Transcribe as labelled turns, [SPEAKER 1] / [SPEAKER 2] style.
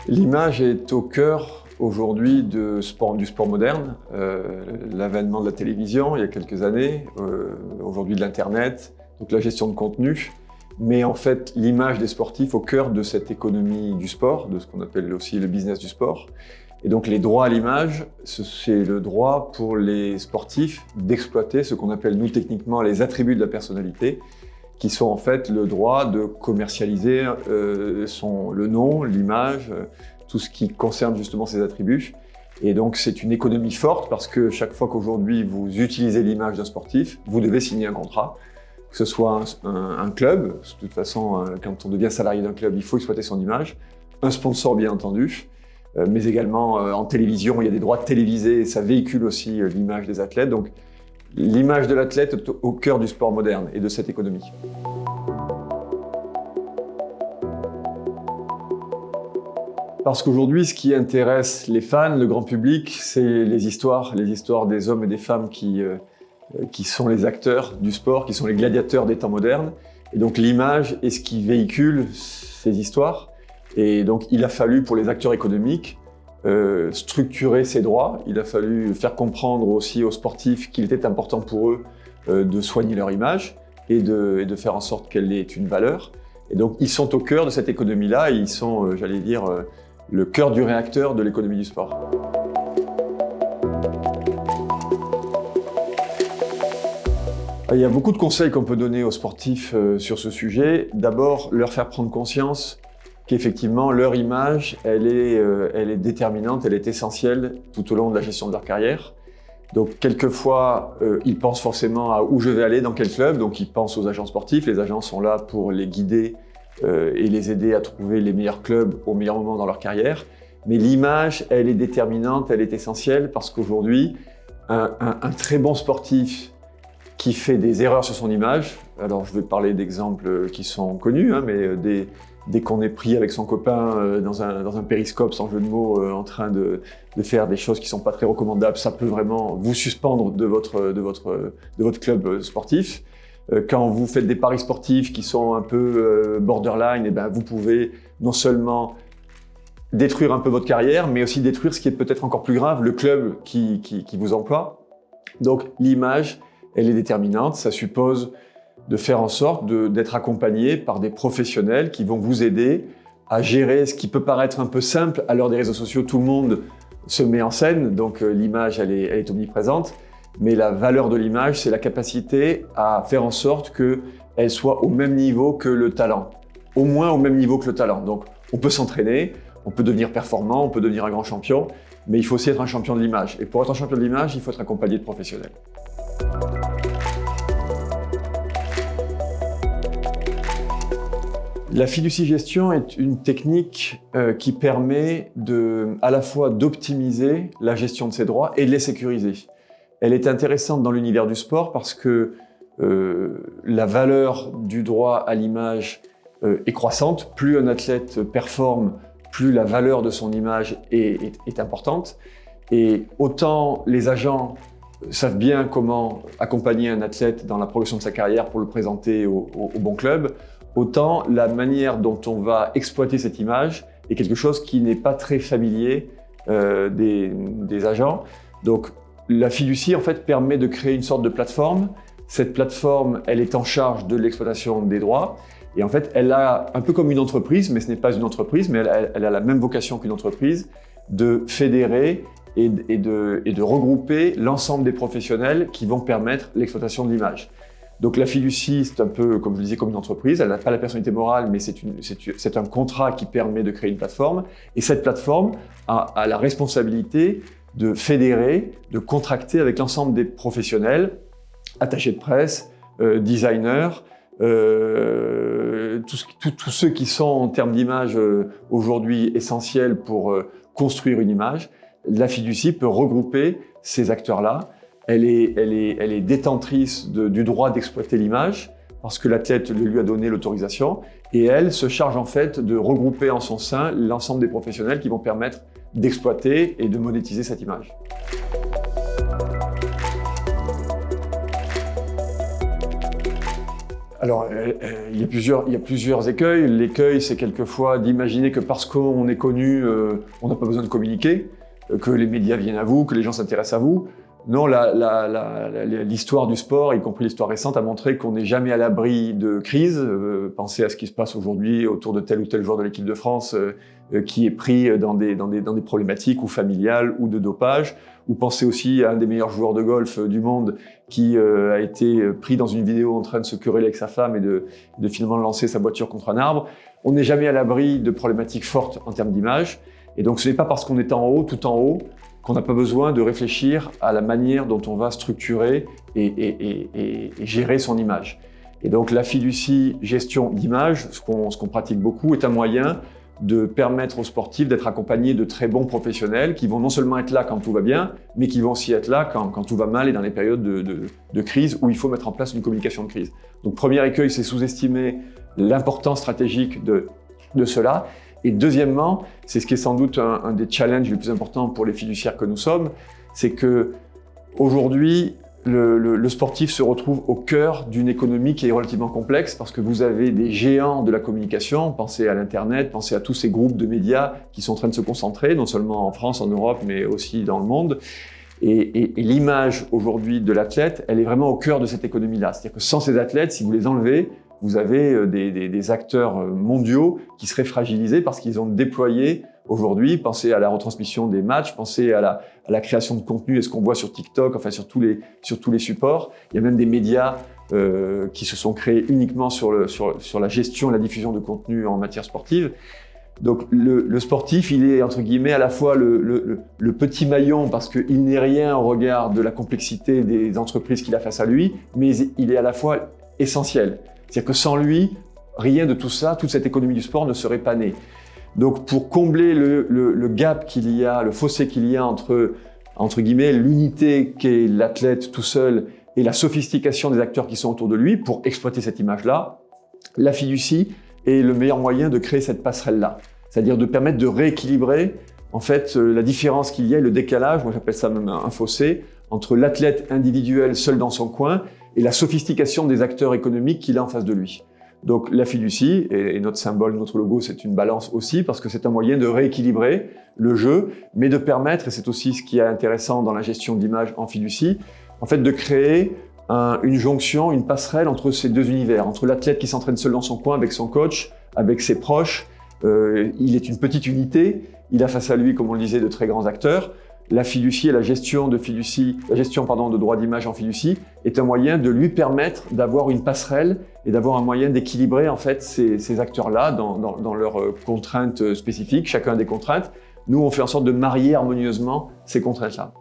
[SPEAKER 1] L'image est au cœur aujourd'hui du sport moderne. L'avènement de la télévision il y a quelques années, aujourd'hui de l'Internet, donc la gestion de contenu. Mais en fait, l'image des sportifs au cœur de cette économie du sport, de ce qu'on appelle aussi le business du sport. Et donc les droits à l'image, c'est le droit pour les sportifs d'exploiter ce qu'on appelle nous techniquement les attributs de la personnalité, qui sont en fait le droit de commercialiser le nom, l'image, tout ce qui concerne justement ces attributs. Et donc c'est une économie forte parce que chaque fois qu'aujourd'hui vous utilisez l'image d'un sportif, vous devez signer un contrat, que ce soit un club, de toute façon quand on devient salarié d'un club, il faut exploiter son image, un sponsor bien entendu, mais également en télévision, il y a des droits télévisés et ça véhicule aussi l'image des athlètes. Donc l'image de l'athlète est au cœur du sport moderne et de cette économie. Parce qu'aujourd'hui, ce qui intéresse les fans, le grand public, c'est les histoires des hommes et des femmes qui sont les acteurs du sport, qui sont les gladiateurs des temps modernes. Et donc l'image est ce qui véhicule ces histoires. Et donc il a fallu pour les acteurs économiques structurer ces droits. Il a fallu faire comprendre aussi aux sportifs qu'il était important pour eux de soigner leur image et de faire en sorte qu'elle ait une valeur. Et donc ils sont au cœur de cette économie-là et ils sont, j'allais dire, le cœur du réacteur de l'économie du sport. Il y a beaucoup de conseils qu'on peut donner aux sportifs sur ce sujet. D'abord, leur faire prendre conscience qu'effectivement, leur image, elle est déterminante, elle est essentielle tout au long de la gestion de leur carrière. Donc, quelquefois, ils pensent forcément à où je vais aller, dans quel club. Donc, ils pensent aux agents sportifs. Les agents sont là pour les guider et les aider à trouver les meilleurs clubs au meilleur moment dans leur carrière. Mais l'image, elle est déterminante, elle est essentielle parce qu'aujourd'hui, un très bon sportif qui fait des erreurs sur son image, alors je vais parler d'exemples qui sont connus, mais dès qu'on est pris avec son copain dans un périscope, sans jeu de mots, en train de faire des choses qui ne sont pas très recommandables, ça peut vraiment vous suspendre de votre club sportif. Quand vous faites des paris sportifs qui sont un peu borderline, et vous pouvez non seulement détruire un peu votre carrière, mais aussi détruire ce qui est peut-être encore plus grave, le club qui vous emploie. Donc l'image, elle est déterminante, ça suppose de faire en sorte d'être accompagné par des professionnels qui vont vous aider à gérer ce qui peut paraître un peu simple. À l'heure des réseaux sociaux, tout le monde se met en scène, donc l'image, elle est omniprésente. Mais la valeur de l'image, c'est la capacité à faire en sorte qu'elle soit au même niveau que le talent. Au moins au même niveau que le talent. Donc on peut s'entraîner, on peut devenir performant, on peut devenir un grand champion, mais il faut aussi être un champion de l'image. Et pour être un champion de l'image, il faut être accompagné de professionnels. La fiducie-gestion est une technique qui permet à la fois d'optimiser la gestion de ses droits et de les sécuriser. Elle est intéressante dans l'univers du sport parce que la valeur du droit à l'image est croissante. Plus un athlète performe, plus la valeur de son image est importante. Et autant les agents savent bien comment accompagner un athlète dans la progression de sa carrière pour le présenter au bon club, autant la manière dont on va exploiter cette image est quelque chose qui n'est pas très familier des agents. Donc la fiducie en fait permet de créer une sorte de plateforme. Cette plateforme, elle est en charge de l'exploitation des droits et en fait elle a un peu comme une entreprise, mais ce n'est pas une entreprise, mais elle a la même vocation qu'une entreprise, de fédérer et de regrouper l'ensemble des professionnels qui vont permettre l'exploitation de l'image. Donc la fiducie, c'est un peu, comme je le disais, comme une entreprise. Elle n'a pas la personnalité morale, mais c'est un contrat qui permet de créer une plateforme. Et cette plateforme a la responsabilité de fédérer, de contracter avec l'ensemble des professionnels, attachés de presse, designers, tous ceux qui sont en termes d'image aujourd'hui essentiels pour construire une image. La fiducie peut regrouper ces acteurs-là. Elle est détentrice du droit d'exploiter l'image parce que l'athlète lui a donné l'autorisation et elle se charge en fait de regrouper en son sein l'ensemble des professionnels qui vont permettre d'exploiter et de monétiser cette image. Alors, il y a plusieurs écueils. L'écueil, c'est quelquefois d'imaginer que parce qu'on est connu, on n'a pas besoin de communiquer, que les médias viennent à vous, que les gens s'intéressent à vous. Non, l'histoire du sport, y compris l'histoire récente, a montré qu'on n'est jamais à l'abri de crise. Pensez à ce qui se passe aujourd'hui autour de tel ou tel joueur de l'équipe de France qui est pris dans des problématiques ou familiales ou de dopage. Ou pensez aussi à un des meilleurs joueurs de golf du monde qui a été pris dans une vidéo en train de se quereller avec sa femme et de finalement lancer sa voiture contre un arbre. On n'est jamais à l'abri de problématiques fortes en termes d'image. Et donc ce n'est pas parce qu'on est en haut, tout en haut, qu'on n'a pas besoin de réfléchir à la manière dont on va structurer et gérer son image. Et donc la fiducie gestion d'image, ce qu'on pratique beaucoup, est un moyen de permettre aux sportifs d'être accompagnés de très bons professionnels qui vont non seulement être là quand tout va bien, mais qui vont aussi être là quand tout va mal et dans les périodes de crise où il faut mettre en place une communication de crise. Donc premier écueil, c'est sous-estimer l'importance stratégique de cela. Et deuxièmement, c'est ce qui est sans doute un des challenges les plus importants pour les fiduciaires que nous sommes, c'est que aujourd'hui, le sportif se retrouve au cœur d'une économie qui est relativement complexe parce que vous avez des géants de la communication, pensez à l'Internet, pensez à tous ces groupes de médias qui sont en train de se concentrer, non seulement en France, en Europe, mais aussi dans le monde. Et l'image aujourd'hui de l'athlète, elle est vraiment au cœur de cette économie-là. C'est-à-dire que sans ces athlètes, si vous les enlevez, vous avez des acteurs mondiaux qui seraient fragilisés parce qu'ils ont déployé aujourd'hui, pensez à la retransmission des matchs, pensez à la création de contenu et ce qu'on voit sur TikTok, enfin sur tous les supports. Il y a même des médias qui se sont créés uniquement sur la gestion et la diffusion de contenu en matière sportive. Donc le sportif, il est entre guillemets à la fois le petit maillon parce qu'il n'est rien au regard de la complexité des entreprises qu'il a face à lui, mais il est à la fois essentiel. C'est-à-dire que sans lui, rien de tout ça, toute cette économie du sport ne serait pas née. Donc pour combler le gap qu'il y a, le fossé qu'il y a entre guillemets l'unité qu'est l'athlète tout seul et la sophistication des acteurs qui sont autour de lui, pour exploiter cette image-là, la fiducie est le meilleur moyen de créer cette passerelle-là. C'est-à-dire de permettre de rééquilibrer en fait la différence qu'il y a, le décalage, moi j'appelle ça même un fossé, entre l'athlète individuel seul dans son coin et la sophistication des acteurs économiques qu'il a en face de lui. Donc la fiducie, et notre symbole, notre logo, c'est une balance aussi, parce que c'est un moyen de rééquilibrer le jeu, mais de permettre, et c'est aussi ce qui est intéressant dans la gestion d'image en fiducie, en fait de créer une jonction, une passerelle entre ces deux univers, entre l'athlète qui s'entraîne seul dans son coin avec son coach, avec ses proches. Il est une petite unité, il a face à lui, comme on le disait, de très grands acteurs. La fiducie et la gestion de droit d'image en fiducie est un moyen de lui permettre d'avoir une passerelle et d'avoir un moyen d'équilibrer en fait ces acteurs-là dans leurs contraintes spécifiques, chacun a des contraintes. Nous, on fait en sorte de marier harmonieusement ces contraintes-là.